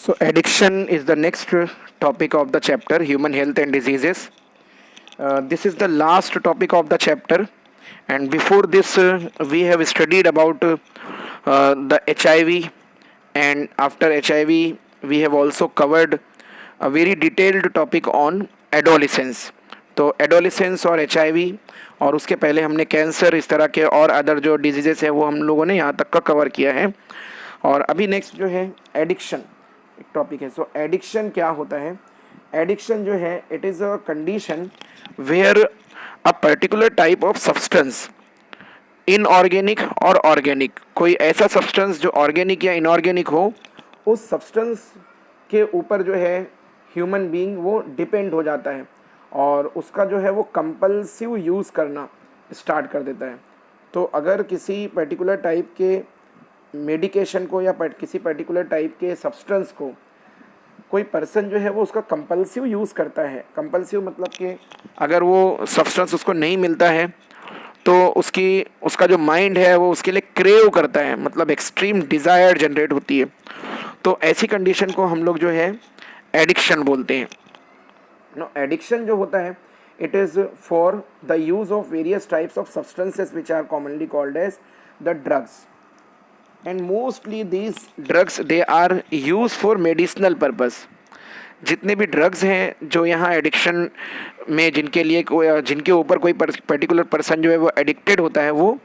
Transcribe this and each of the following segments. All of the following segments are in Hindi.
So, addiction is the next topic of the chapter Human Health and Diseases. This is the last topic of the chapter, and before this, we have studied about the HIV, and after HIV, we have also covered a very detailed topic on adolescence. तो एडोलिसेंस और HIV और उसके पहले हमने कैंसर इस तरह के और अदर जो डिजीजेस है वो हम लोगों ने यहाँ तक का कवर किया है. और अभी नेक्स्ट जो है एडिक्शन एक टॉपिक है. सो एडिक्शन क्या होता है? एडिक्शन जो है it is a condition where a particular type of substance inorganic और ऑर्गेनिक, कोई ऐसा सब्सटेंस जो ऑर्गेनिक या इनऑर्गेनिक हो, उस सब्सटेंस के ऊपर जो है ह्यूमन बीइंग वो डिपेंड हो जाता है और उसका जो है वो कंपल्सिव यूज़ करना स्टार्ट कर देता है. तो अगर किसी पर्टिकुलर टाइप के मेडिकेशन को या किसी पर्टिकुलर टाइप के सब्सटेंस को कोई पर्सन जो है वो उसका कंपल्सिव यूज़ करता है, कंपल्सिव मतलब कि अगर वो सब्सटेंस उसको नहीं मिलता है तो उसका जो माइंड है वो उसके लिए क्रेव करता है, मतलब एक्सट्रीम डिज़ायर जनरेट होती है. तो ऐसी कंडीशन को हम लोग जो है एडिक्शन बोलते हैं. नो, एडिक्शन जो होता है it is for the use of various types of substances which are commonly called as the drugs. And mostly these drugs they are use for medicinal purpose. जितने भी ड्रग्स हैं जो यहाँ एडिक्शन में जिनके ऊपर कोई पर्टिकुलर पर्सन जो है वो एडिक्टेड होता है, वो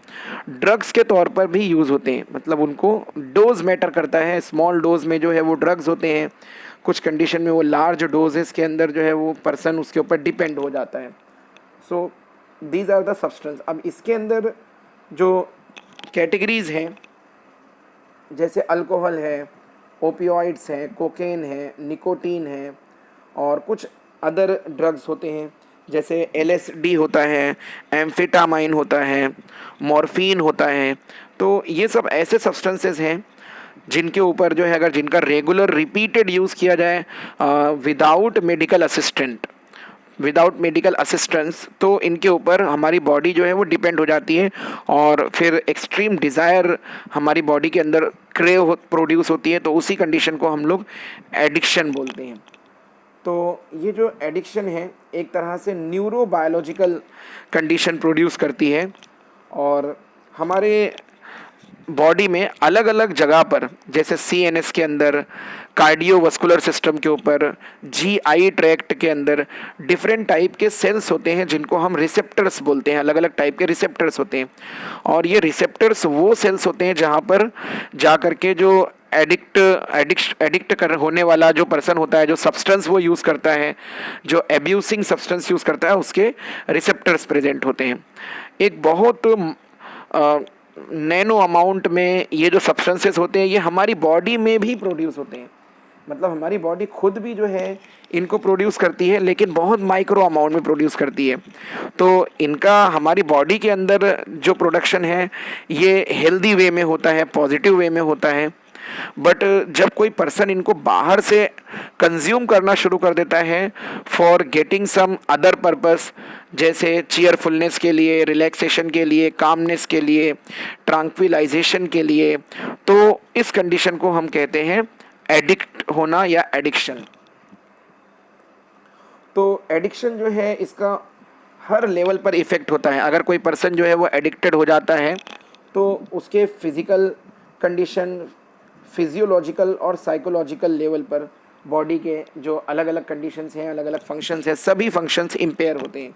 ड्रग्स के तौर पर भी यूज़ होते हैं. मतलब उनको डोज मैटर करता है. स्मॉल डोज में जो है वो ड्रग्स होते हैं, कुछ कंडीशन में वो लार्ज डोजेस के अंदर जो है वो पर्सन उसके ऊपर डिपेंड हो जाता है. So these are the substance. अब इसके अंदर जो कैटेगरीज हैं जैसे अल्कोहल है, ओपियोइड्स हैं, कोकेन है, निकोटीन है और कुछ अदर ड्रग्स होते हैं जैसे LSD होता है, एम्फेटामाइन होता है, मॉर्फिन होता है. तो ये सब ऐसे सब्सटेंसेस हैं जिनके ऊपर जो है अगर जिनका रेगुलर रिपीटेड यूज़ किया जाए विदाउट मेडिकल असिस्टेंस तो इनके ऊपर हमारी बॉडी जो है वो डिपेंड हो जाती है और फिर एक्सट्रीम डिज़ायर हमारी बॉडी के अंदर क्रेव प्रोड्यूस होती है. तो उसी कंडीशन को हम लोग एडिक्शन बोलते हैं. तो ये जो एडिक्शन है एक तरह से न्यूरोबायोलॉजिकल कंडीशन प्रोड्यूस करती है और हमारे बॉडी में अलग अलग जगह पर जैसे CNS के अंदर, कार्डियोवास्कुलर सिस्टम के ऊपर, GI ट्रैक्ट के अंदर डिफरेंट टाइप के सेल्स होते हैं जिनको हम रिसेप्टर्स बोलते हैं. अलग अलग टाइप के रिसेप्टर्स होते हैं और ये रिसेप्टर्स वो सेल्स होते हैं जहाँ पर जा कर के जो एडिक्ट कर होने वाला जो पर्सन होता है, जो सब्सटेंस वो यूज़ करता है, जो एब्यूसिंग सब्सटेंस यूज़ करता है, उसके रिसेप्टर्स प्रेजेंट होते हैं. एक बहुत नैनो अमाउंट में ये जो सब्सटेंसेस होते हैं ये हमारी बॉडी में भी प्रोड्यूस होते हैं. मतलब हमारी बॉडी खुद भी जो है इनको प्रोड्यूस करती है लेकिन बहुत माइक्रो अमाउंट में प्रोड्यूस करती है. तो इनका हमारी बॉडी के अंदर जो प्रोडक्शन है ये हेल्दी वे में होता है, पॉजिटिव वे में होता है. बट जब कोई पर्सन इनको बाहर से कंज्यूम करना शुरू कर देता है for getting some other purpose, जैसे चीयरफुलनेस के लिए, रिलैक्सेशन के लिए, कामनेस के लिए, ट्रांक्विलाइजेशन के लिए, तो इस कंडीशन को हम कहते हैं एडिक्ट होना या एडिक्शन. तो एडिक्शन जो है इसका हर लेवल पर इफ़ेक्ट होता है. अगर कोई पर्सन जो है वो एडिक्टेड हो जाता है तो उसके फिज़िकल कंडीशन, फिजियोलॉजिकल और साइकोलॉजिकल लेवल पर बॉडी के जो अलग अलग कंडीशंस हैं, अलग अलग फंक्शंस हैं, सभी फंक्शंस इम्पेयर होते हैं.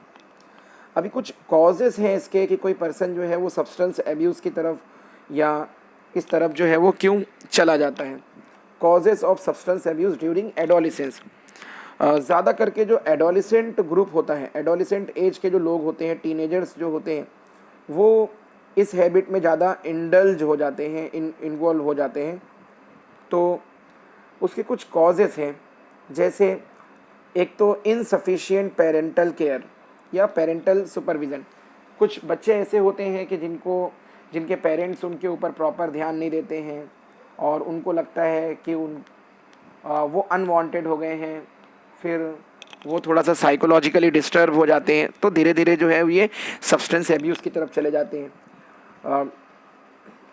अभी कुछ कॉजेज़ हैं इसके कि कोई पर्सन जो है वो सब्सटेंस एब्यूज़ की तरफ या इस तरफ जो है वो क्यों चला जाता है. Causes of substance abuse during adolescence. ज़्यादा करके जो एडोलिसेंट ग्रुप होता है, एडोलिसेंट एज के जो लोग होते हैं, टीनेजर्स जो होते हैं, वो इस हैबिट में ज़्यादा इंडल्ज हो जाते हैं, इन्वॉल्व हो जाते हैं. तो उसके कुछ कॉजेज़ हैं जैसे एक तो इनसफिशिएंट पेरेंटल केयर या पेरेंटल सुपरविज़न. कुछ बच्चे ऐसे होते हैं कि जिनके पेरेंट्स उनके ऊपर प्रॉपर ध्यान नहीं देते हैं और उनको लगता है कि वो अनवांटेड हो गए हैं, फिर वो थोड़ा सा साइकोलॉजिकली डिस्टर्ब हो जाते हैं. तो धीरे धीरे जो है ये सब्सटेंस एब्यूज़ की तरफ चले जाते हैं.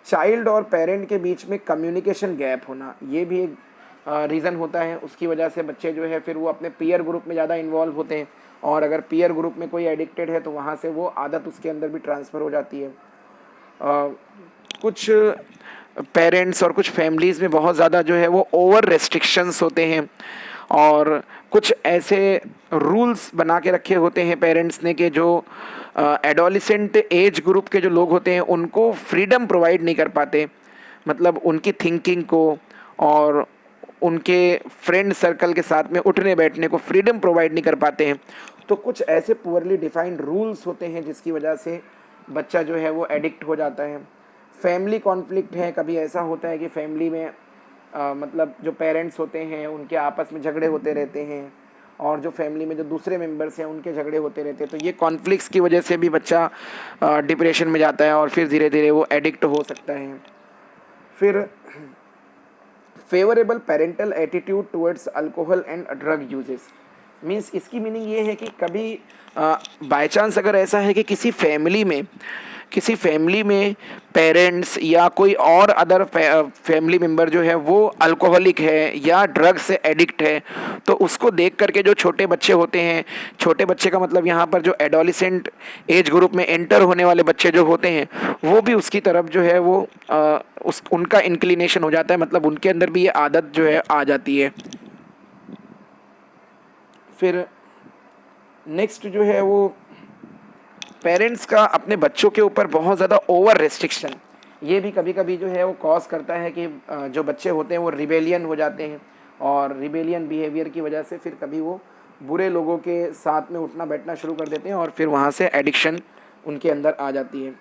चाइल्ड और पेरेंट के बीच में कम्युनिकेशन गैप होना, ये भी एक रीज़न होता है, उसकी वजह से बच्चे जो है फिर वो अपने पीयर ग्रुप में ज़्यादा इन्वॉल्व होते हैं, और अगर पीयर ग्रुप में कोई एडिक्टेड है तो वहाँ से वो आदत उसके अंदर भी ट्रांसफ़र हो जाती है। कुछ पेरेंट्स और कुछ फैमिलीज़ में बहुत ज़्यादा जो है वो ओवर रेस्ट्रिक्शंस होते हैं, और कुछ ऐसे रूल्स बना के रखे होते हैं पेरेंट्स ने कि जो एडोलिसेंट एज ग्रुप के जो लोग होते हैं उनको फ्रीडम प्रोवाइड नहीं कर पाते, मतलब उनकी थिंकिंग को और उनके फ्रेंड सर्कल के साथ में उठने बैठने को फ्रीडम प्रोवाइड नहीं कर पाते हैं। तो कुछ ऐसे पुअरली डिफाइंड रूल्स होते हैं जिसकी वजह से बच्चा जो है वो एडिक्ट हो जाता है। फैमिली कॉन्फ्लिक्ट है, कभी ऐसा होता है कि फैमिली में मतलब जो पेरेंट्स होते हैं उनके आपस में झगड़े होते रहते हैं, और जो फैमिली में जो दूसरे मेंबर्स हैं उनके झगड़े होते रहते हैं, तो ये कॉन्फ्लिक्ट्स की वजह से भी बच्चा डिप्रेशन में जाता है और फिर धीरे धीरे वो एडिक्ट हो सकता है। फिर favourable parental attitude towards alcohol and drug uses, means इसकी मीनिंग ये है कि कभी बाय चांस अगर ऐसा है कि किसी फैमिली में पेरेंट्स या कोई और अदर फैमिली मेम्बर जो है वो अल्कोहलिक है या ड्रग से एडिक्ट है, तो उसको देख करके जो छोटे बच्चे होते हैं, छोटे बच्चे का मतलब यहाँ पर जो एडोलिसेंट एज ग्रुप में एंटर होने वाले बच्चे जो होते हैं वो भी उसकी तरफ जो है वो उनका इंक्लिनेशन हो जाता है, मतलब उनके अंदर भी ये आदत जो है आ जाती है। फिर नेक्स्ट जो है वो पेरेंट्स का अपने बच्चों के ऊपर बहुत ज़्यादा ओवर रेस्ट्रिक्शन, ये भी कभी कभी जो है वो कॉज करता है कि जो बच्चे होते हैं वो रिबेलियन हो जाते हैं, और रिबेलियन बिहेवियर की वजह से फिर कभी वो बुरे लोगों के साथ में उठना बैठना शुरू कर देते हैं और फिर वहाँ से एडिक्शन उनके अंदर आ जाती है।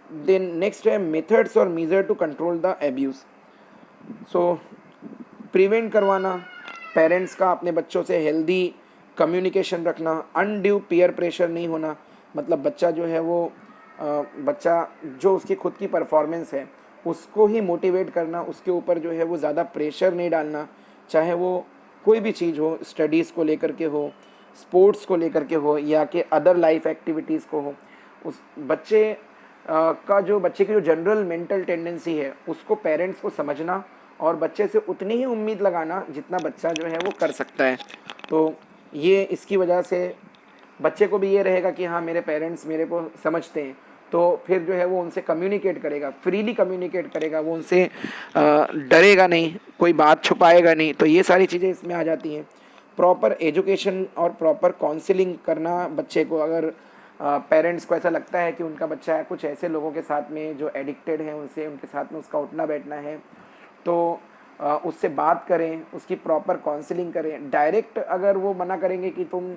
देन नेक्स्ट है मेथड्स और measure to control the abuse. So prevent करवाना, पेरेंट्स का अपने बच्चों से हेल्दी कम्युनिकेशन रखना, अनड्यू पीयर प्रेशर नहीं होना, मतलब बच्चा जो है वो बच्चा जो उसकी खुद की परफॉर्मेंस है उसको ही मोटिवेट करना, उसके ऊपर जो है वो ज़्यादा प्रेशर नहीं डालना, चाहे वो कोई भी चीज़ हो, स्टडीज़ को लेकर के हो, स्पोर्ट्स को लेकर के हो, या कि अदर लाइफ एक्टिविटीज़ को हो। उस बच्चे बच्चे की जो जनरल मेंटल टेंडेंसी है उसको पेरेंट्स को समझना और बच्चे से उतनी ही उम्मीद लगाना जितना बच्चा जो है वो कर सकता है। तो ये इसकी वजह से बच्चे को भी ये रहेगा कि हाँ मेरे पेरेंट्स मेरे को समझते हैं, तो फिर जो है वो उनसे कम्युनिकेट करेगा, फ्रीली कम्युनिकेट करेगा, वो उनसे डरेगा नहीं, कोई बात छुपाएगा नहीं। तो ये सारी चीज़ें इसमें आ जाती हैं। प्रॉपर एजुकेशन और प्रॉपर काउंसलिंग करना बच्चे को, अगर पेरेंट्स को ऐसा लगता है कि उनका बच्चा है कुछ ऐसे लोगों के साथ में जो एडिक्टेड हैं उनके साथ में उसका उठना बैठना है, तो उससे बात करें, उसकी प्रॉपर काउंसलिंग करें। डायरेक्ट अगर वो मना करेंगे कि तुम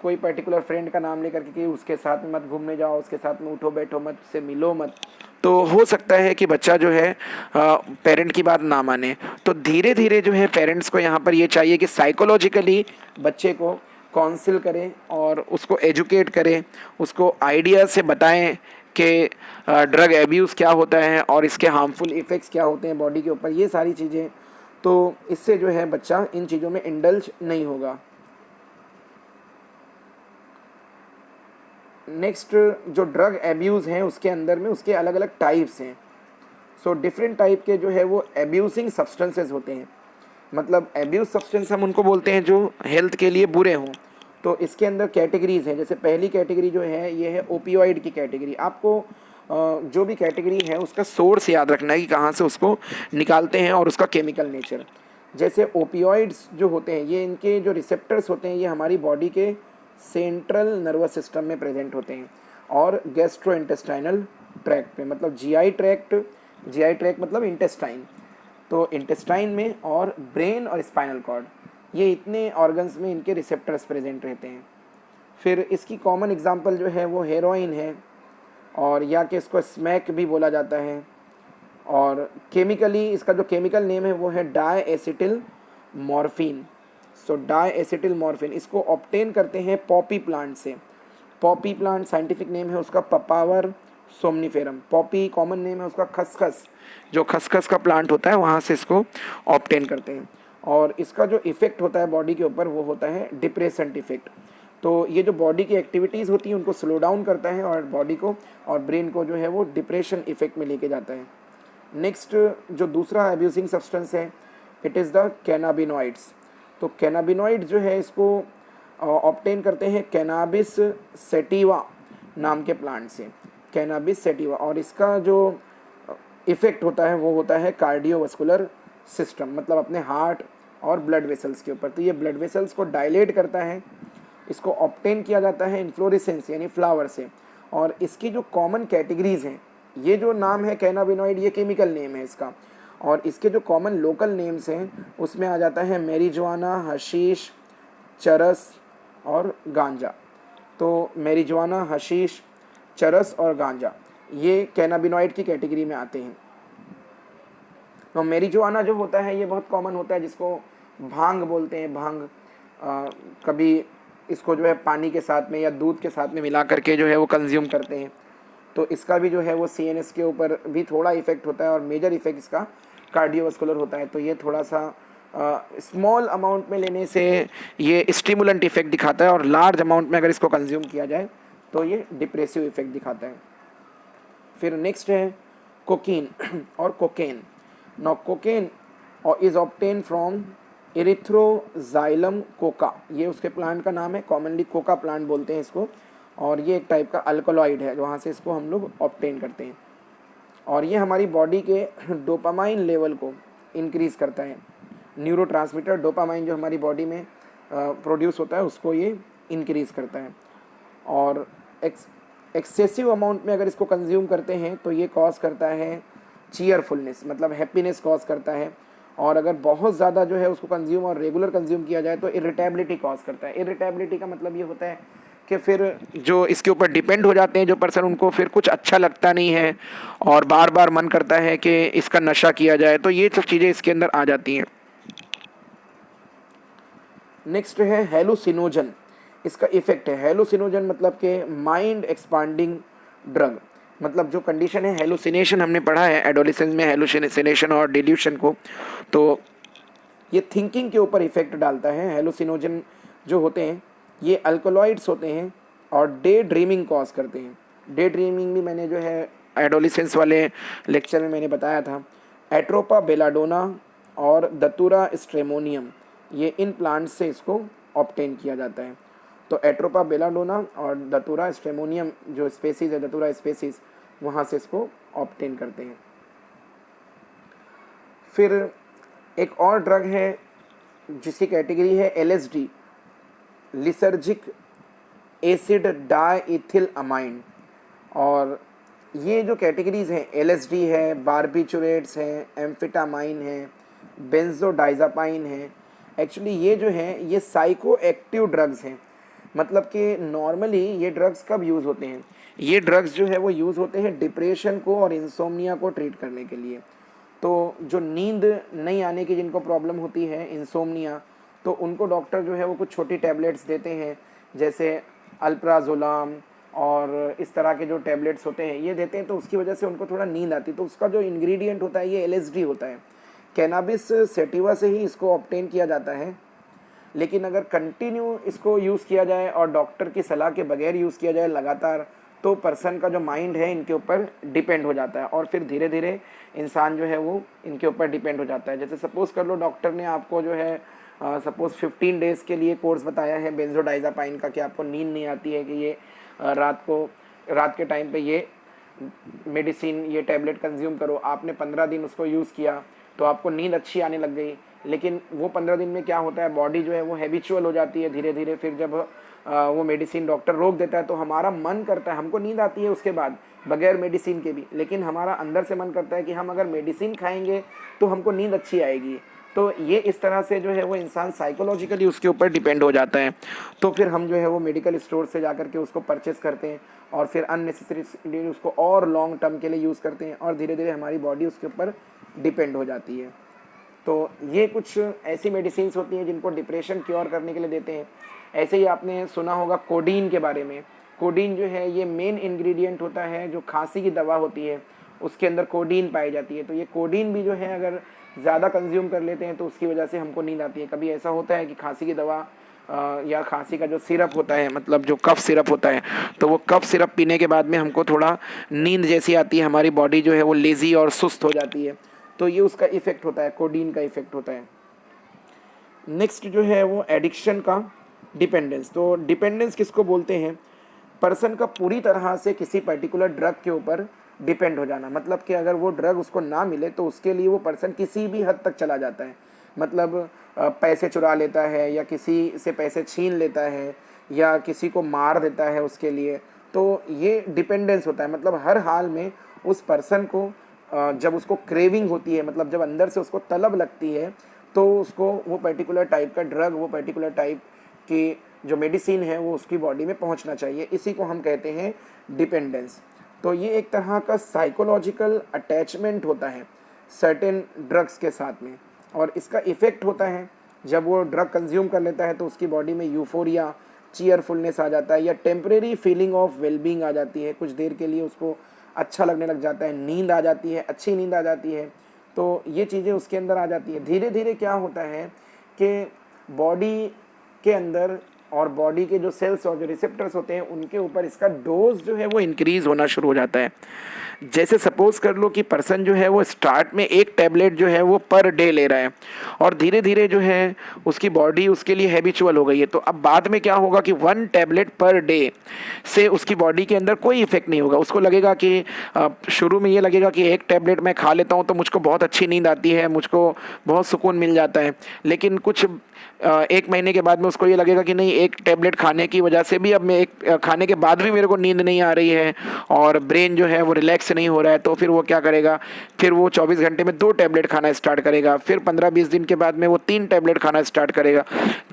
कोई पर्टिकुलर फ्रेंड का नाम लेकर के कि उसके साथ में मत घूमने जाओ, उसके साथ में उठो बैठो मत, उससे मिलो मत, तो हो सकता है कि बच्चा जो है पेरेंट की बात ना माने। तो धीरे धीरे जो है पेरेंट्स को यहाँ पर ये चाहिए कि साइकोलॉजिकली बच्चे को काउंसिल करें और उसको एजुकेट करें, उसको आइडिया से बताएं कि ड्रग एब्यूज़ क्या होता है और इसके हार्मफुल इफ़ेक्ट्स क्या होते हैं बॉडी के ऊपर, ये सारी चीज़ें। तो इससे जो है बच्चा इन चीज़ों में इंडल्ज नहीं होगा। नेक्स्ट, जो ड्रग एब्यूज़ हैं उसके अंदर में उसके अलग अलग टाइप्स हैं। सो डिफरेंट टाइप के जो है वो एब्यूसिंग सब्सटेंसेस होते हैं, मतलब एब्यूज सब्सटेंस हम उनको बोलते हैं जो हेल्थ के लिए बुरे हों। तो इसके अंदर कैटेगरीज हैं, जैसे पहली कैटेगरी जो है ये है ओपियोइड की कैटेगरी। आपको जो भी कैटेगरी है उसका सोर्स याद रखना है कि कहाँ से उसको निकालते हैं और उसका केमिकल नेचर। जैसे ओपियोइड्स जो होते हैं ये इनके जो रिसेप्टर्स होते हैं ये हमारी बॉडी के सेंट्रल नर्वस सिस्टम में प्रेजेंट होते हैं और गैस्ट्रो इंटेस्टाइनल ट्रैक्ट पे, मतलब जीआई ट्रैक्ट मतलब इंटेस्टाइन, तो इंटेस्टाइन में और ब्रेन और स्पाइनल कॉर्ड, ये इतने ऑर्गन्स में इनके रिसेप्टर्स प्रेजेंट रहते हैं। फिर इसकी कॉमन एग्जांपल जो है वो हेरोइन है, और या कि इसको स्मैक भी बोला जाता है। और केमिकली इसका जो केमिकल नेम है वो है डाई एसिटिल मॉर्फिन। सो डाई एसिटिल मॉर्फिन इसको ऑब्टेन करते हैं पॉपी प्लांट से। पॉपी प्लांट साइंटिफिक नेम है उसका Papaver somniferum. Poppy common name है उसका खसखस, जो खसखस का प्लांट होता है वहाँ से इसको ऑब्टेन करते हैं। और इसका जो इफ़ेक्ट होता है बॉडी के ऊपर वो होता है डिप्रेसेंट इफेक्ट। तो ये जो बॉडी की एक्टिविटीज़ होती हैं उनको स्लो डाउन करता है और बॉडी को और ब्रेन को जो है वो डिप्रेशन इफेक्ट में लेके जाता है। नेक्स्ट, जो दूसरा एब्यूजिंग सब्सटेंस है इट इज़ द कैनाबिनॉइड्स। तो कैनाबिनॉइड जो है इसको ऑब्टेन करते हैं कैनाबिस सेटिवा नाम के प्लांट से, कैनाबिस सेटिवा। और इसका जो इफ़ेक्ट होता है वो होता है कार्डियोवास्कुलर सिस्टम, मतलब अपने हार्ट और ब्लड वेसल्स के ऊपर। तो ये ब्लड वेसल्स को डायलेट करता है। इसको ऑब्टेन किया जाता है इन्फ्लोरेसेंस यानी फ्लावर से। और इसकी जो कॉमन कैटेगरीज हैं, ये जो नाम है कैनाबिनॉइड ये केमिकल नेम है इसका, और इसके जो कॉमन लोकल नेम्स हैं उसमें आ जाता है मैरिजुआना, हशीश, चरस और गांजा। तो मैरिजुआना, हशीश, चरस और गांजा ये कैनाबिनॉइड की कैटेगरी में आते हैं। तो मैरिजुआना जो होता है ये बहुत कॉमन होता है, जिसको भांग बोलते हैं। भांग कभी इसको जो है पानी के साथ में या दूध के साथ में मिला करके जो है वो कंज्यूम करते हैं। तो इसका भी जो है वो CNS के ऊपर भी थोड़ा इफेक्ट होता है, और मेजर इफेक्ट इसका कार्डियोवास्कुलर होता है। तो ये थोड़ा सा स्मॉल अमाउंट में लेने से ये स्टिमुलेंट इफेक्ट दिखाता है, और लार्ज अमाउंट में अगर इसको कंज्यूम किया जाए तो ये डिप्रेसिव इफेक्ट दिखाता है। फिर नेक्स्ट है कोकीन और cocaine. Now cocaine is obtain from Erythroxylum Coca, ये उसके प्लांट का नाम है। कॉमनली कोका प्लांट बोलते हैं इसको, और ये एक टाइप का अल्कोलॉइड है, वहाँ से इसको हम लोग ऑब्टेन करते हैं। और ये हमारी बॉडी के डोपामाइन लेवल को इंक्रीज़ करता है। न्यूरोट्रांसमीटर डोपामाइन जो हमारी बॉडी में प्रोड्यूस होता है उसको ये इंक्रीज़ करता है। और एक्सेसिव अमाउंट में अगर इसको कंज्यूम करते हैं तो ये कॉज करता है चीयरफुलनेस, मतलब हैप्पीनेस कॉज करता है। और अगर बहुत ज़्यादा जो है उसको कंज्यूम और रेगुलर कंज्यूम किया जाए तो इरिटेबिलिटी कॉज करता है। इरिटेबिलिटी का मतलब ये होता है कि फिर जो इसके ऊपर डिपेंड हो जाते हैं जो पर्सन, उनको फिर कुछ अच्छा लगता नहीं है और बार बार मन करता है कि इसका नशा किया जाए। तो ये सब चीज़ें इसके अंदर आ जाती हैं। नेक्स्ट है हेलुसिनोजन। इसका इफेक्ट है हेलुसिनोजन, मतलब कि माइंड एक्सपांडिंग ड्रग। मतलब जो कंडीशन है हेलुसिनेशन, हमने पढ़ा है एडोलेसेंस में हेलुसिनेशन और डिल्यूशन को, तो ये थिंकिंग के ऊपर इफेक्ट डालता है। हेलुसिनोजन जो होते हैं ये अल्कोलॉइड्स होते हैं और डे ड्रीमिंग कॉज करते हैं। डे ड्रीमिंग भी मैंने जो है एडोलेसेंस वाले लेक्चर में मैंने बताया था। एट्रोपा बेलाडोना और दतुरा स्ट्रेमोनियम, ये इन प्लांट्स से इसको ऑब्टेन किया जाता है। तो एट्रोपा बेलाडोना और दतुरा स्ट्रेमोनियम जो स्पेसीज है, दतुरा स्पेसीज, वहाँ से इसको ऑब्टेन करते हैं। फिर एक और ड्रग है जिसकी कैटेगरी है LSD, lysergic acid diethyl amine. और ये जो कैटेगरीज हैं, LSD है, बारबिचुरेट्स हैं, एम्फेटामाइन है, बेंजोडाइजापाइन है। एक्चुअली ये जो है ये साइको एक्टिव ड्रग्स हैं। मतलब कि नॉर्मली ये ड्रग्स कब यूज़ होते हैं, ये ड्रग्स जो है वो यूज़ होते हैं डिप्रेशन को और इंसोम्निया को ट्रीट करने के लिए। तो जो नींद नहीं आने की जिनको प्रॉब्लम होती है, इंसोम्निया, तो उनको डॉक्टर जो है वो कुछ छोटी टैबलेट्स देते हैं, जैसे अल्प्राजोलाम और इस तरह के जो टैबलेट्स होते हैं ये देते हैं। तो उसकी वजह से उनको थोड़ा नींद आती है। तो उसका जो इंग्रेडिएंट होता है ये LSD होता है। कैनाबिस सेटिवा से ही इसको ऑब्टेन किया जाता है। लेकिन अगर कंटिन्यू इसको यूज़ किया जाए और डॉक्टर की सलाह के बगैर यूज़ किया जाए लगातार, तो पर्सन का जो माइंड है इनके ऊपर डिपेंड हो जाता है, और फिर धीरे धीरे इंसान जो है वो इनके ऊपर डिपेंड हो जाता है। जैसे सपोज़ कर लो डॉक्टर ने आपको जो है सपोज़ 15 डेज़ के लिए कोर्स बताया है बेंजोडाइजापाइन का, कि आपको नींद नहीं आती है, कि ये रात के टाइम पे ये मेडिसिन, ये टैबलेट कंज्यूम करो। आपने 15 दिन उसको यूज़ किया तो आपको नींद अच्छी आने लग गई। लेकिन वो 15 दिन में क्या होता है, बॉडी जो है वो हैबिचुअल हो जाती है धीरे धीरे। फिर जब वो मेडिसिन डॉक्टर रोक देता है तो हमारा मन करता है, हमको नींद आती है उसके बाद बगैर मेडिसिन के भी, लेकिन हमारा अंदर से मन करता है कि हम अगर मेडिसिन खाएंगे तो हमको नींद अच्छी आएगी। तो ये इस तरह से जो है वो इंसान साइकोलॉजिकली उसके ऊपर डिपेंड हो जाता है। तो फिर हम जो है वो मेडिकल स्टोर से जा करके उसको परचेस करते हैं और फिर अननेसेसरी उसको और लॉन्ग टर्म के लिए यूज़ करते हैं, और धीरे धीरे हमारी बॉडी उसके ऊपर डिपेंड हो जाती है। तो ये कुछ ऐसी मेडिसिन्स होती हैं जिनको डिप्रेशन क्योर करने के लिए देते हैं। ऐसे ही आपने सुना होगा कोडीन के बारे में। कोडीन जो है ये मेन इंग्रेडिएंट होता है, जो खांसी की दवा होती है उसके अंदर कोडीन पाई जाती है। तो ये कोडीन भी जो है अगर ज़्यादा कंज्यूम कर लेते हैं तो उसकी वजह से हमको नींद आती है। कभी ऐसा होता है कि खांसी की दवा या खांसी का जो सिरप होता है, मतलब जो कफ सिरप होता है, तो वो कफ सिरप पीने के बाद में हमको थोड़ा नींद जैसी आती है, हमारी बॉडी जो है वो लेज़ी और सुस्त हो जाती है। तो ये उसका इफेक्ट होता है, कोडीन का इफेक्ट होता है। नेक्स्ट जो है वो एडिक्शन का डिपेंडेंस। तो डिपेंडेंस किसको बोलते हैं? पर्सन का पूरी तरह से किसी पर्टिकुलर ड्रग के ऊपर डिपेंड हो जाना, मतलब कि अगर वो ड्रग उसको ना मिले तो उसके लिए वो पर्सन किसी भी हद तक चला जाता है, मतलब पैसे चुरा लेता है या किसी से पैसे छीन लेता है या किसी को मार देता है उसके लिए। तो ये डिपेंडेंस होता है, मतलब हर हाल में उस पर्सन को जब उसको क्रेविंग होती है, मतलब जब अंदर से उसको तलब लगती है, तो उसको वो पर्टिकुलर टाइप का ड्रग, वो पर्टिकुलर टाइप की जो मेडिसिन है वो उसकी बॉडी में पहुंचना चाहिए। इसी को हम कहते हैं डिपेंडेंस। तो ये एक तरह का साइकोलॉजिकल अटैचमेंट होता है सर्टेन ड्रग्स के साथ में, और इसका इफ़ेक्ट होता है जब वो ड्रग कंज्यूम कर लेता है तो उसकी बॉडी में यूफोरिया, चीयरफुलनेस आ जाता है, या टेम्परेरी फीलिंग ऑफ वेलबींग आ जाती है, कुछ देर के लिए उसको अच्छा लगने लग जाता है, नींद आ जाती है, अच्छी नींद आ जाती है। तो ये चीज़ें उसके अंदर आ जाती है। धीरे धीरे क्या होता है कि बॉडी के अंदर और बॉडी के जो सेल्स और जो रिसेप्टर्स होते हैं उनके ऊपर इसका डोज जो है वो इंक्रीज़ होना शुरू हो जाता है। जैसे सपोज कर लो कि पर्सन जो है वो स्टार्ट में एक टैबलेट जो है वो पर डे ले रहा है, और धीरे धीरे जो है उसकी बॉडी उसके लिए हैबिचुअल हो गई है। तो अब बाद में क्या होगा कि 1 टैबलेट पर डे से उसकी बॉडी के अंदर कोई इफेक्ट नहीं होगा। उसको लगेगा कि शुरू में ये लगेगा कि एक टैबलेट मैं खा लेता हूँ तो मुझको बहुत अच्छी नींद आती है, मुझको बहुत सुकून मिल जाता है। लेकिन कुछ 1 महीने के बाद में उसको ये लगेगा कि नहीं, एक टैबलेट खाने की वजह से भी अब मैं एक खाने के बाद भी मेरे को नींद नहीं आ रही है और ब्रेन जो है वो रिलैक्स नहीं हो रहा है। तो फिर वो क्या करेगा, फिर वो 24 घंटे में 2 टैबलेट खाना स्टार्ट करेगा, फिर 15-20 दिन के बाद में वो 3 टैबलेट खाना स्टार्ट करेगा।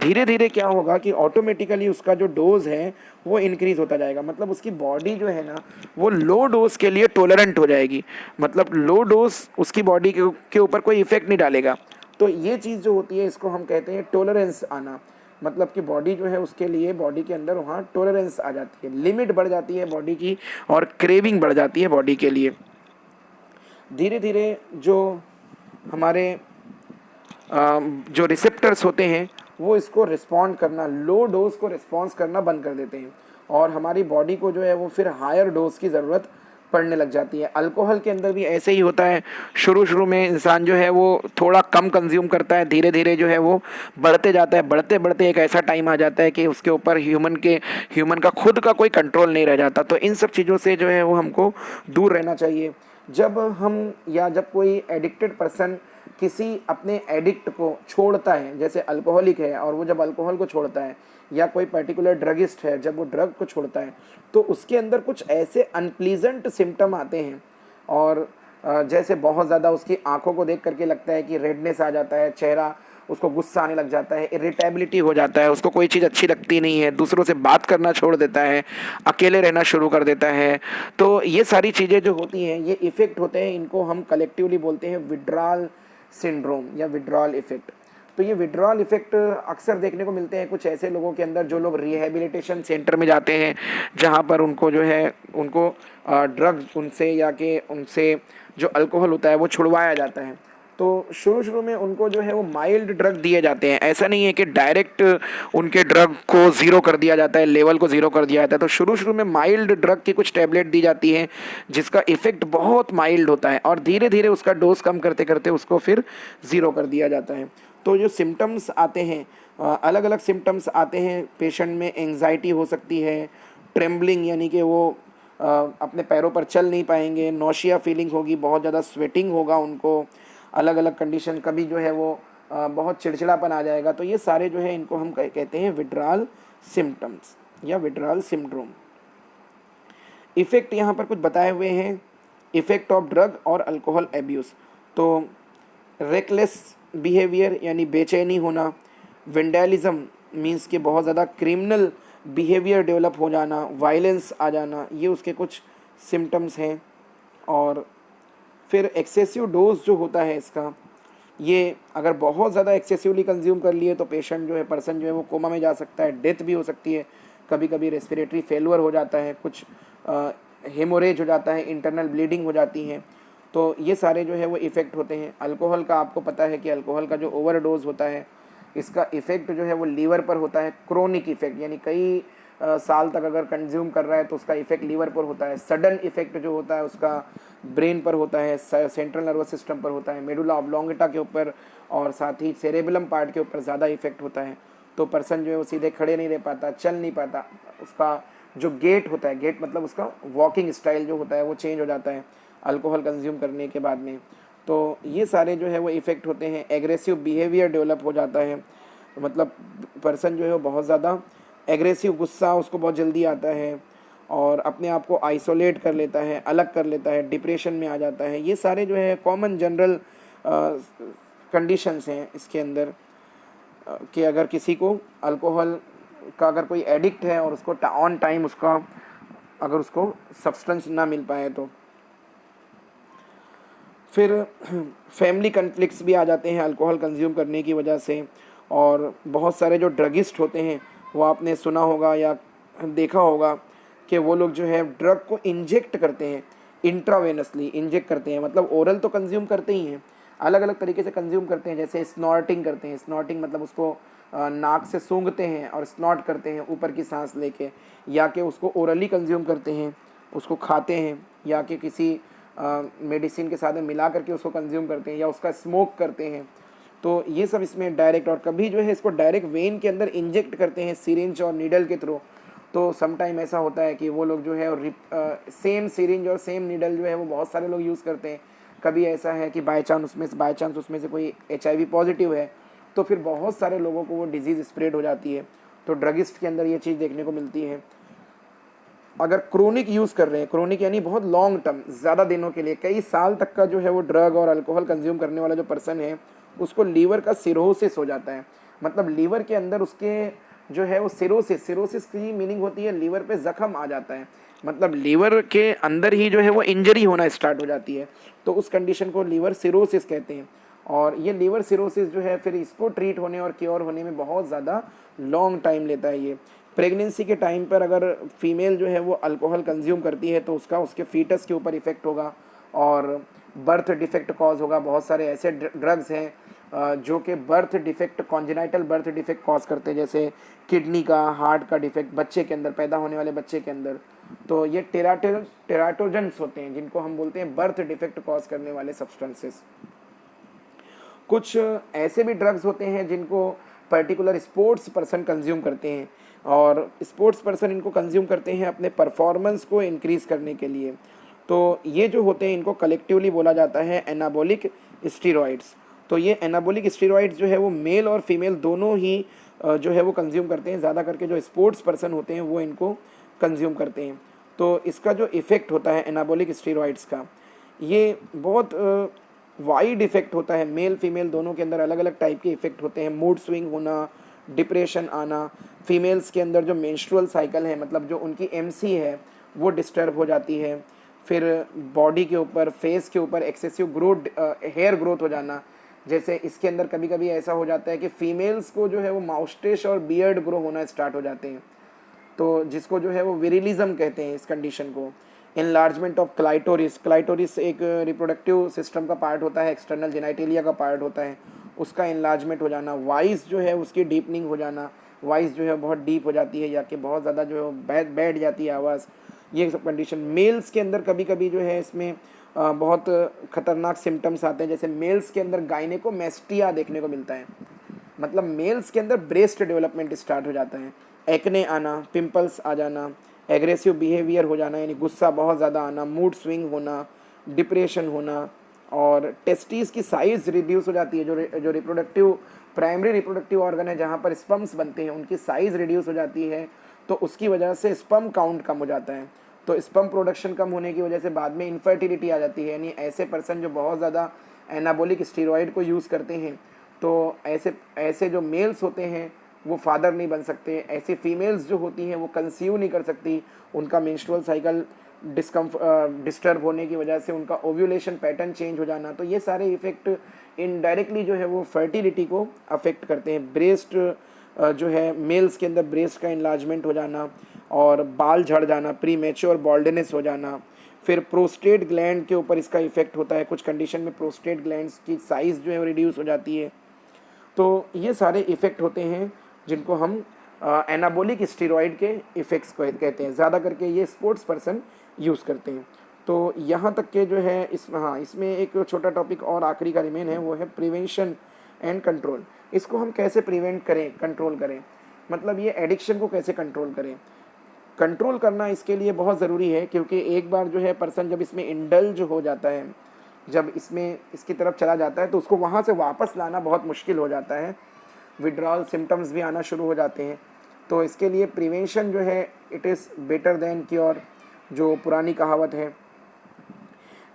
धीरे धीरे क्या होगा कि ऑटोमेटिकली उसका जो डोज है वो इंक्रीज होता जाएगा, मतलब उसकी बॉडी जो है ना वो लो डोज के लिए टॉलरेंट हो जाएगी, मतलब लो डोज उसकी बॉडी के ऊपर कोई इफेक्ट नहीं डालेगा। तो ये चीज़ जो होती है इसको हम कहते हैं टॉलरेंस आना, मतलब कि बॉडी जो है उसके लिए बॉडी के अंदर वहाँ टॉलरेंस आ जाती है, लिमिट बढ़ जाती है बॉडी की और क्रेविंग बढ़ जाती है बॉडी के लिए। धीरे धीरे जो हमारे जो रिसेप्टर्स होते हैं वो इसको रिस्पॉन्ड करना, लो डोज को रिस्पॉन्स करना बंद कर देते हैं, और हमारी बॉडी को जो है वो फिर हायर डोज की ज़रूरत पड़ने लग जाती है। अल्कोहल के अंदर भी ऐसे ही होता है। शुरू में इंसान जो है वो थोड़ा कम कंज्यूम करता है, धीरे धीरे जो है वो बढ़ते जाता है, बढ़ते बढ़ते एक ऐसा टाइम आ जाता है कि उसके ऊपर ह्यूमन का खुद का कोई कंट्रोल नहीं रह जाता। तो इन सब चीज़ों से जो है वो हमको दूर रहना चाहिए। जब हम या जब कोई एडिक्टेड पर्सन किसी अपने एडिक्ट को छोड़ता है, जैसे अल्कोहलिक है और वो जब अल्कोहल को छोड़ता है, या कोई पर्टिकुलर ड्रगिस्ट है जब वो ड्रग को छोड़ता है, तो उसके अंदर कुछ ऐसे अनप्लीजेंट सिम्टम आते हैं, और जैसे बहुत ज़्यादा उसकी आंखों को देख करके लगता है कि रेडनेस आ जाता है, चेहरा उसको गुस्सा आने लग जाता है, इरिटेबिलिटी हो जाता है, उसको कोई चीज़ अच्छी लगती नहीं है, दूसरों से बात करना छोड़ देता है, अकेले रहना शुरू कर देता है। तो ये सारी चीज़ें जो होती हैं ये इफ़ेक्ट होते हैं, इनको हम कलेक्टिवली बोलते हैं विड्रॉल सिंड्रोम या विड्रॉल इफ़ेक्ट। तो ये विड्रॉल इफ़ेक्ट अक्सर देखने को मिलते हैं कुछ ऐसे लोगों के अंदर जो लोग रिहैबिलिटेशन सेंटर में जाते हैं, जहाँ पर उनको जो है उनको ड्रग उनसे जो अल्कोहल होता है वो छुड़वाया जाता है। तो शुरू में उनको जो है वो माइल्ड ड्रग दिए जाते हैं, ऐसा नहीं है कि डायरेक्ट उनके ड्रग को ज़ीरो कर दिया जाता है, लेवल को ज़ीरो कर दिया जाता है। तो शुरू में माइल्ड ड्रग की कुछ टैबलेट दी जाती है जिसका इफ़ेक्ट बहुत माइल्ड होता है, और धीरे धीरे उसका डोज कम करते करते उसको फिर ज़ीरो कर दिया जाता है। तो जो सिम्टम्स आते हैं, अलग अलग सिम्टम्स आते हैं पेशेंट में। एंग्जाइटी हो सकती है, ट्रेम्बलिंग यानी कि वो अपने पैरों पर चल नहीं पाएंगे, नौशिया फीलिंग होगी, बहुत ज़्यादा स्वेटिंग होगा उनको, अलग अलग कंडीशन, कभी जो है वो बहुत चिड़चिड़ापन आ जाएगा। तो ये सारे जो है इनको हम कहते हैं विड्रॉल सिम्टम्स या विड्रॉल सिंड्रोम। इफ़ेक्ट यहाँ पर कुछ बताए हुए हैं, इफ़ेक्ट ऑफ ड्रग और अल्कोहल एब्यूज़। तो रेकलेस बिहेवियर यानी बेचैनी होना, वेंडलिज्म मीन्स कि बहुत ज़्यादा क्रिमिनल बिहेवियर डेवलप हो जाना, वायलेंस आ जाना, ये उसके कुछ सिम्टम्स हैं। और फिर एक्सेसिव डोज जो होता है इसका, ये अगर बहुत ज़्यादा एक्सेसिवली कंज्यूम कर लिए तो पेशेंट जो है, पर्सन जो है वो कोमा में जा सकता है, डेथ भी हो सकती है, कभी कभी रेस्पिरेटरी फेलुअर हो जाता है, कुछ हेमोरेज हो जाता है, इंटरनल ब्लीडिंग हो जाती है। तो ये सारे जो है वो इफ़ेक्ट होते हैं। अल्कोहल का आपको पता है कि अल्कोहल का जो ओवरडोज होता है इसका इफ़ेक्ट जो है वो लीवर पर होता है, क्रोनिक इफ़ेक्ट, यानी कई साल तक अगर कंज्यूम कर रहा है तो उसका इफेक्ट लीवर पर होता है। सडन इफेक्ट जो होता है उसका ब्रेन पर होता है, सेंट्रल नर्वस सिस्टम पर होता है, मेडुला ऑब्लोंगेटा के ऊपर और साथ ही सेरेबेलम पार्ट के ऊपर ज़्यादा इफेक्ट होता है। तो पर्सन जो है वो सीधे खड़े नहीं रह पाता, चल नहीं पाता, उसका जो गेट होता है, गेट मतलब उसका वॉकिंग स्टाइल जो होता है वो चेंज हो जाता है अल्कोहल कंज्यूम करने के बाद में। तो ये सारे जो है वो इफ़ेक्ट होते हैं। एग्रेसिव बिहेवियर डेवलप हो जाता है, मतलब पर्सन जो है वो बहुत ज़्यादा एग्रेसिव, गुस्सा उसको बहुत जल्दी आता है और अपने आप को आइसोलेट कर लेता है, अलग कर लेता है, डिप्रेशन में आ जाता है। ये सारे जो है कॉमन जनरल कंडीशंस हैं इसके अंदर कि अगर किसी को अल्कोहल का अगर कोई एडिक्ट है और उसको ऑन टाइम उसका अगर उसको सब्सटेंस ना मिल पाए तो फिर फैमिली कन्फ्लिक्ट्स भी आ जाते हैं अल्कोहल कंज्यूम करने की वजह से। और बहुत सारे जो ड्रगिस्ट होते हैं वो आपने सुना होगा या देखा होगा कि वो लोग जो है ड्रग को इंजेक्ट करते हैं, इंट्रावेनसली इंजेक्ट करते हैं, मतलब ओरल तो कंज्यूम करते ही हैं, अलग अलग तरीके से कंज्यूम करते हैं। जैसे स्नॉर्टिंग करते हैं, स्नॉर्टिंग मतलब उसको नाक से सूंघते हैं और स्नॉट करते हैं ऊपर की सांस लेके, या कि उसको ओरली कंज्यूम करते हैं, उसको खाते हैं, या कि किसी मेडिसिन के साथ में मिला करके उसको कंज्यूम करते हैं, या उसका स्मोक करते हैं। तो ये सब इसमें डायरेक्ट, और कभी जो है इसको डायरेक्ट वेन के अंदर इंजेक्ट करते हैं सिरिंज और नीडल के थ्रू। तो समटाइम ऐसा होता है कि वो लोग जो है सेम सिरिंज और सेम नीडल जो है वो बहुत सारे लोग यूज़ करते हैं। कभी ऐसा है कि बाय चांस उसमें से कोई HIV पॉजिटिव है तो फिर बहुत सारे लोगों को वो डिजीज़ स्प्रेड हो जाती है। तो ड्रगिस्ट के अंदर ये चीज़ देखने को मिलती है। अगर क्रोनिक यूज़ कर रहे हैं, क्रोनिक यानी बहुत लॉन्ग टर्म, ज़्यादा दिनों के लिए, कई साल तक का जो है वो ड्रग और अल्कोहल कंज्यूम करने वाला जो पर्सन है उसको लीवर का सिरोसिस हो जाता है। मतलब लीवर के अंदर उसके जो है वो सिरोसिस की मीनिंग होती है लीवर पे जख्म आ जाता है, मतलब लीवर के अंदर ही जो है वो इंजरी होना स्टार्ट हो जाती है। तो उस कंडीशन को लीवर सिरोसिस कहते हैं। और ये लीवर सिरोसिस जो है फिर इसको ट्रीट होने और क्योर होने में बहुत ज़्यादा लॉन्ग टाइम लेता है। ये प्रेगनेंसी के टाइम पर अगर फीमेल जो है वो अल्कोहल कंज्यूम करती है तो उसका उसके फीटस के ऊपर इफ़ेक्ट होगा और बर्थ डिफेक्ट कॉज होगा। बहुत सारे ऐसे ड्रग्स हैं जो कि birth defect, congenital birth defect cause करते हैं, जैसे किडनी का, हार्ट का डिफेक्ट बच्चे के अंदर, पैदा होने वाले बच्चे के अंदर। तो ये टेराटोजेंस होते हैं जिनको हम बोलते हैं बर्थ डिफेक्ट कॉज करने वाले सब्सटेंसेस। कुछ ऐसे भी ड्रग्स होते हैं जिनको पर्टिकुलर स्पोर्ट्स पर्सन कंज्यूम करते हैं, और स्पोर्ट्स पर्सन इनको कंज्यूम करते हैं अपने परफॉर्मेंस को इंक्रीज़ करने के लिए। तो ये जो होते हैं इनको कलेक्टिवली बोला जाता है एनाबॉलिक स्टीरॉइड्स। तो ये एनाबॉलिक स्टीरॉइड्स जो है वो मेल और फीमेल दोनों ही जो है वो कंज्यूम करते हैं। ज़्यादा करके जो स्पोर्ट्स पर्सन होते हैं वो इनको कंज्यूम करते हैं। तो इसका जो इफ़ेक्ट होता है एनाबॉलिक स्टीरॉइड्स का, ये बहुत वाइड इफ़ेक्ट होता है। मेल फीमेल दोनों के अंदर अलग अलग टाइप के इफ़ेक्ट होते हैं। मूड स्विंग होना, डिप्रेशन आना, फीमेल्स के अंदर जो मेंस्ट्रुअल साइकिल है, मतलब जो उनकी MC है वो डिस्टर्ब हो जाती है। फिर बॉडी के ऊपर, फेस के ऊपर एक्सेसिव ग्रोथ, हेयर ग्रोथ हो जाना। जैसे इसके अंदर कभी कभी ऐसा हो जाता है कि फीमेल्स को जो है वो माउस्टेच और बियर्ड ग्रो होना स्टार्ट हो जाते हैं, तो जिसको जो है वो विरिलिज्म कहते हैं इस कंडीशन को। इनलार्जमेंट ऑफ क्लाइटोरिस, क्लाइटोरिस एक रिप्रोडक्टिव सिस्टम का पार्ट होता है, एक्सटर्नल जेनाइटेलिया का पार्ट होता है, उसका इनलार्जमेंट हो जाना। वॉइस जो है उसकी डीपनिंग हो जाना, वॉइस जो है बहुत डीप हो जाती है या कि बहुत ज़्यादा जो है बैठ जाती है आवाज़। ये सब कंडीशन मेल्स के अंदर कभी कभी जो है इसमें बहुत ख़तरनाक सिम्टम्स आते हैं। जैसे मेल्स के अंदर गायनेकोमेस्टिया देखने को मिलता है, मतलब मेल्स के अंदर ब्रेस्ट डेवलपमेंट स्टार्ट हो जाता है, एक्ने आना, पिंपल्स आ जाना, एग्रेसिव बिहेवियर हो जाना यानी गुस्सा बहुत ज़्यादा आना, मूड स्विंग होना, डिप्रेशन होना, और टेस्टिस की साइज़ रिड्यूस हो जाती है। जो रिप्रोडक्टिव प्राइमरी रिप्रोडक्टिव ऑर्गन है जहाँ पर स्पर्म्स बनते हैं उनकी साइज़ रिड्यूस हो जाती है, तो उसकी वजह से स्पर्म काउंट कम हो जाता है। तो स्पर्म प्रोडक्शन कम होने की वजह से बाद में इनफर्टिलिटी आ जाती है। यानी ऐसे पर्सन जो बहुत ज़्यादा एनाबॉलिक स्टीरॉयड को यूज़ करते हैं, तो ऐसे जो मेल्स होते हैं वो फादर नहीं बन सकते। ऐसी फीमेल्स जो होती हैं वो कंसीव नहीं कर सकती, उनका मेंस्ट्रुअल साइकिल डिस्टर्ब होने की वजह से उनका ओव्यूलेशन पैटर्न चेंज हो जाना। तो ये सारे इफ़ेक्ट इनडायरेक्टली जो है वो फर्टिलिटी को अफेक्ट करते हैं। ब्रेस्ट जो है मेल्स के अंदर ब्रेस्ट का इनलार्जमेंट हो जाना और बाल झड़ जाना, प्री मैच्योर बॉल्डनेस हो जाना। फिर प्रोस्टेट ग्लैंड के ऊपर इसका इफेक्ट होता है, कुछ कंडीशन में प्रोस्टेट ग्लैंड्स की साइज़ जो है वो रिड्यूस हो जाती है। तो ये सारे इफ़ेक्ट होते हैं जिनको हम एनाबोलिक स्टेरॉइड के इफ़ेक्ट्स को कहते हैं, ज़्यादा करके ये स्पोर्ट्स पर्सन यूज़ करते हैं। तो यहाँ तक के जो है इसमें एक छोटा टॉपिक और आखिरी का रिमेन है, वो है प्रिवेंशन एंड कंट्रोल। इसको हम कैसे प्रिवेंट करें, कंट्रोल करें, मतलब ये एडिक्शन को कैसे कंट्रोल करें। कंट्रोल करना इसके लिए बहुत ज़रूरी है, क्योंकि एक बार जो है पर्सन जब इसमें इंडल्ज हो जाता है, जब इसकी तरफ चला जाता है, तो उसको वहाँ से वापस लाना बहुत मुश्किल हो जाता है। विड्रॉल सिम्टम्स भी आना शुरू हो जाते हैं। तो इसके लिए प्रिवेंशन जो है, it is better than cure, जो पुरानी कहावत है।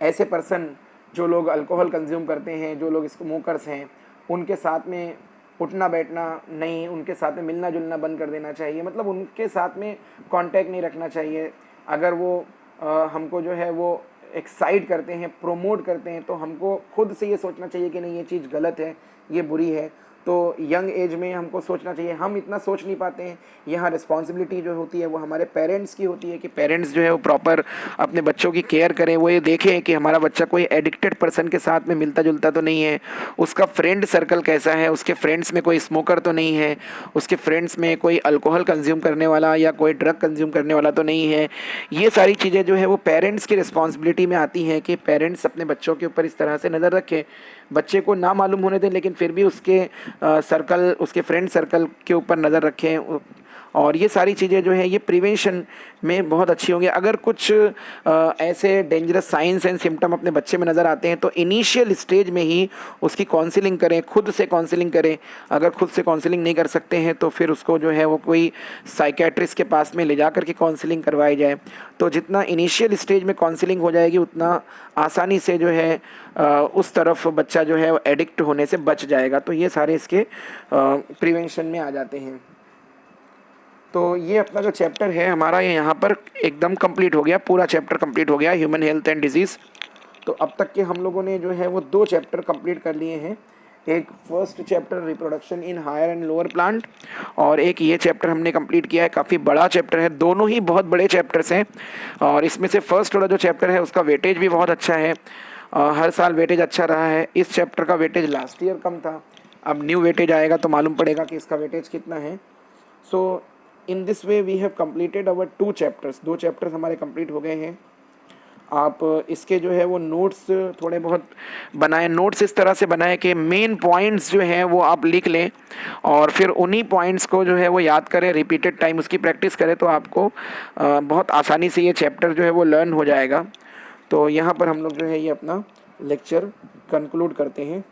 ऐसे पर्सन जो लोग अल्कोहल कंज्यूम करते हैं, जो लोग स्मोकर्स हैं, उनके साथ में उठना बैठना नहीं, उनके साथ में मिलना जुलना बंद कर देना चाहिए, मतलब उनके साथ में कांटेक्ट नहीं रखना चाहिए। अगर वो हमको जो है वो एक्साइट करते हैं, प्रोमोट करते हैं, तो हमको खुद से ये सोचना चाहिए कि नहीं, ये चीज़ गलत है, ये बुरी है। तो यंग एज में हमको सोचना चाहिए, हम इतना सोच नहीं पाते हैं। यहाँ रिस्पॉन्सिबिलिटी जो होती है वो हमारे पेरेंट्स की होती है, कि पेरेंट्स जो है वो प्रॉपर अपने बच्चों की केयर करें, वो ये देखें कि हमारा बच्चा कोई एडिक्टेड पर्सन के साथ में मिलता जुलता तो नहीं है, उसका फ्रेंड सर्कल कैसा है, उसके फ्रेंड्स में कोई स्मोकर तो नहीं है, उसके फ्रेंड्स में कोई अल्कोहल कंज्यूम करने वाला या कोई ड्रग कंज्यूम करने वाला तो नहीं है। ये सारी चीज़ें जो है वो पेरेंट्स की रिस्पॉन्सिबिलिटी में आती हैं, कि पेरेंट्स अपने बच्चों के ऊपर इस तरह से नज़र रखें, बच्चे को ना मालूम होने दें, लेकिन फिर भी उसके सर्कल, उसके फ्रेंड सर्कल के ऊपर नज़र रखें। और ये सारी चीज़ें जो है ये प्रिवेंशन में बहुत अच्छी होंगी। अगर कुछ ऐसे डेंजरस साइंस एंड सिम्टम अपने बच्चे में नज़र आते हैं, तो इनिशियल स्टेज में ही उसकी काउंसलिंग करें, खुद से काउंसलिंग करें। अगर खुद से काउंसलिंग नहीं कर सकते हैं, तो फिर उसको जो है वो कोई साइकेट्रिस्ट के पास में ले जा कर के काउंसलिंग करवाई जाए। तो जितना इनिशियल स्टेज में काउंसलिंग हो जाएगी, उतना आसानी से जो है उस तरफ बच्चा जो है वो एडिक्ट होने से बच जाएगा। तो ये सारे इसके प्रिवेंशन में आ जाते हैं। तो ये अपना जो चैप्टर है हमारा, ये यहाँ पर एकदम कंप्लीट हो गया, पूरा चैप्टर कंप्लीट हो गया, ह्यूमन हेल्थ एंड डिजीज़। तो अब तक के हम लोगों ने जो है वो 2 चैप्टर कंप्लीट कर लिए हैं। एक first chapter reproduction in higher and lower plant, और एक ये चैप्टर हमने कंप्लीट किया है। काफ़ी बड़ा चैप्टर है, दोनों ही बहुत बड़े चैप्टर्स हैं। और इसमें से फर्स्ट वाला जो चैप्टर है उसका वेटेज भी बहुत अच्छा है, हर साल वेटेज अच्छा रहा है। इस चैप्टर का वेटेज लास्ट ईयर कम था, अब न्यू वेटेज आएगा तो मालूम पड़ेगा कि इसका वेटेज कितना है। So in this way we have completed our 2 chapters. 2 chapters हमारे कंप्लीट हो गए हैं। आप इसके जो है वो नोट्स थोड़े बहुत बनाएं। नोट्स इस तरह से बनाएं कि मेन पॉइंट्स जो हैं वो आप लिख लें, और फिर उन्हीं पॉइंट्स को जो है वो याद करें, रिपीटेड टाइम उसकी प्रैक्टिस करें, तो आपको बहुत आसानी से ये चैप्टर जो है वो लर्न हो जाएगा। तो यहाँ पर हम लोग जो है ये अपना लेक्चर कंक्लूड करते हैं।